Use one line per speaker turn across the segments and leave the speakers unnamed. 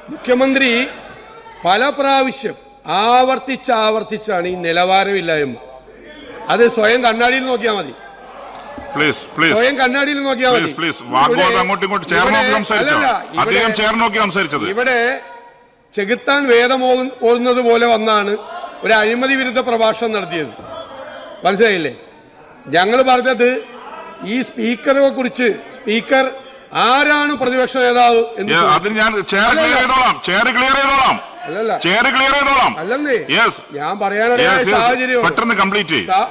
മുഖ്യമന്ത്രി പല പ്രാവശ്യം ആവർത്തിച്ചാണ് ഈ നിലവാരമില്ലായ്മ. അത് സ്വയം കണ്ണാടിയിൽ നോക്കിയാൽ മതി. സ്വയം കണ്ണാടിയിൽ നോക്കിയാൽ മതി. ഇവിടെ ചെകുത്താൻ വേദം ഓതുന്നത് പോലെ വന്നാണ് ഒരു അഴിമതി വിരുദ്ധ പ്രഭാഷണം നടത്തിയത്. മനസ്സിലായില്ലേ? ഞങ്ങൾ പറഞ്ഞത് ഈ സ്പീക്കറെ കുറിച്ച്, സ്പീക്കർ ആരാണ് പ്രതിപക്ഷ നേതാവ് എന്ന് അല്ലെന്നേ ഞാൻ പറയാനുള്ള സാഹചര്യം.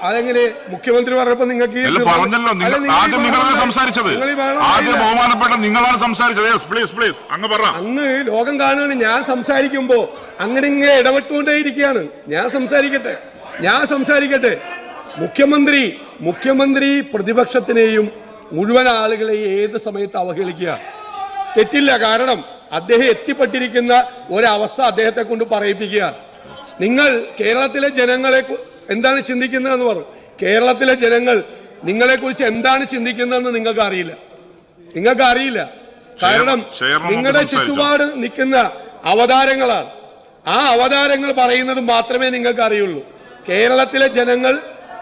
അതെങ്ങനെ മുഖ്യമന്ത്രി പറഞ്ഞപ്പോ നിങ്ങൾക്ക് അന്ന് ലോകം കാണുകയാണ്. ഞാൻ സംസാരിക്കുമ്പോ അങ്ങനെ ഇങ്ങനെ ഇടപെട്ടുകൊണ്ടേയിരിക്കുകയാണ്. ഞാൻ സംസാരിക്കട്ടെ. മുഖ്യമന്ത്രി പ്രതിപക്ഷത്തിനെയും മുഴുവൻ ആളുകളെയും ഏത് സമയത്ത് അവഹേളിക്കുക തെറ്റില്ല. കാരണം അദ്ദേഹം എത്തിപ്പെട്ടിരിക്കുന്ന ഒരവസ്ഥ അദ്ദേഹത്തെ കൊണ്ട് പറയിപ്പിക്കുക. നിങ്ങൾ കേരളത്തിലെ ജനങ്ങളെ എന്താണ് ചിന്തിക്കുന്നതെന്ന് പറഞ്ഞു. കേരളത്തിലെ ജനങ്ങൾ നിങ്ങളെ കുറിച്ച് എന്താണ് ചിന്തിക്കുന്നതെന്ന് നിങ്ങൾക്ക് അറിയില്ല. കാരണം നിങ്ങളുടെ ചുറ്റുപാട് നിൽക്കുന്ന അവതാരങ്ങളാണ്. ആ അവതാരങ്ങൾ പറയുന്നത് മാത്രമേ നിങ്ങൾക്ക് അറിയുള്ളൂ. കേരളത്തിലെ ജനങ്ങൾ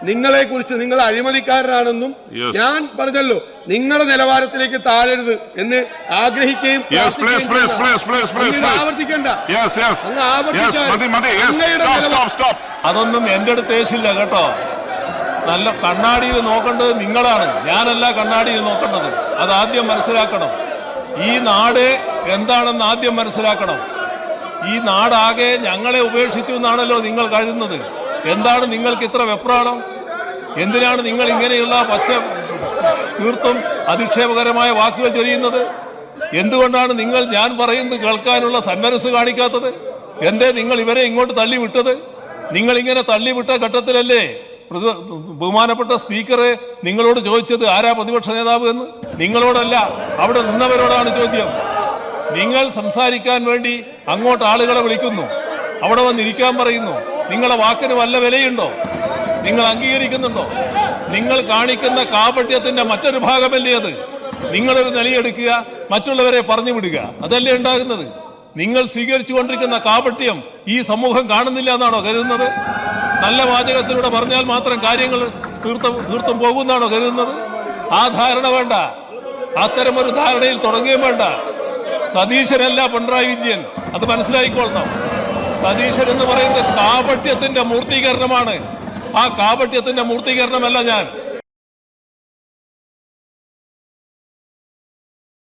നിങ്ങളെ കുറിച്ച്, നിങ്ങൾ അഴിമതിക്കാരനാണെന്നും ഞാൻ പറഞ്ഞല്ലോ, നിങ്ങളുടെ നിലവാരത്തിലേക്ക് താഴരുത് എന്ന് ആഗ്രഹിക്കുകയും ആവർത്തിക്കണ്ട.
അതൊന്നും എന്റെ അടുത്ത് ഏശില്ല കേട്ടോ. നല്ല കണ്ണാടിയിൽ നോക്കേണ്ടത് നിങ്ങളാണ്, ഞാനല്ല കണ്ണാടിയിൽ നോക്കേണ്ടത്. അതാദ്യം മനസ്സിലാക്കണം. ഈ നാട് എന്താണെന്ന് ആദ്യം മനസ്സിലാക്കണം. ഈ നാടാകെ ഞങ്ങളെ ഉപേക്ഷിച്ചു എന്നാണല്ലോ നിങ്ങൾ കരുതുന്നത്. എന്താണ് നിങ്ങൾക്ക് ഇത്ര വെപ്രാളം? എന്തിനാണ് നിങ്ങൾ ഇങ്ങനെയുള്ള തീർത്തും അധിക്ഷേപകരമായ വാക്കുകൾ ചൊരിയുന്നത്? എന്തുകൊണ്ടാണ് നിങ്ങൾ ഞാൻ പറയുന്നത് കേൾക്കാനുള്ള സന്മനസ് കാണിക്കാത്തത്? എന്തേ നിങ്ങൾ ഇവരെ ഇങ്ങോട്ട് തള്ളിവിട്ടത്? നിങ്ങൾ ഇങ്ങനെ തള്ളിവിട്ട ഘട്ടത്തിലല്ലേ ബഹുമാനപ്പെട്ട സ്പീക്കറെ നിങ്ങളോട് ചോദിച്ചത് ആരാ പ്രതിപക്ഷ നേതാവ് എന്ന്? നിങ്ങളോടല്ല, അവിടെ നിന്നവരോടാണ് ചോദ്യം. നിങ്ങൾ സംസാരിക്കാൻ വേണ്ടി അങ്ങോട്ട് ആളുകളെ വിളിക്കുന്നു, അവിടെ വന്നിരിക്കാൻ പറയുന്നു. നിങ്ങളെ വാക്കിന് വല്ല വിലയുണ്ടോ? നിങ്ങൾ അംഗീകരിക്കുന്നുണ്ടോ? നിങ്ങൾ കാണിക്കുന്ന കാപട്യത്തിന്റെ മറ്റൊരു ഭാഗമല്ലേ അത്? നിങ്ങളൊരു നിലയെടുക്കുക, മറ്റുള്ളവരെ പറഞ്ഞു വിടുക, അതല്ലേ ഉണ്ടാകുന്നത്? നിങ്ങൾ സ്വീകരിച്ചു കൊണ്ടിരിക്കുന്ന കാപട്യം ഈ സമൂഹം കാണുന്നില്ല എന്നാണോ കരുതുന്നത്? നല്ല വാചകത്തിലൂടെ പറഞ്ഞാൽ മാത്രം കാര്യങ്ങൾ തീർത്തും പോകുന്നാണോ കരുതുന്നത്? ആ ധാരണ വേണ്ട. അത്തരമൊരു ധാരണയിൽ തുടങ്ങുകയും വേണ്ട. സതീശനല്ല പിണറായി വിജയൻ, അത് മനസ്സിലായിക്കൊള്ളണം. സതീശൻ എന്ന് പറയുന്നത് കാപട്യത്തിന്റെ മൂർത്തീകരണമാണ്. ആ കാപട്യത്തിന്റെ മൂർത്തീകരണമല്ല ഞാൻ.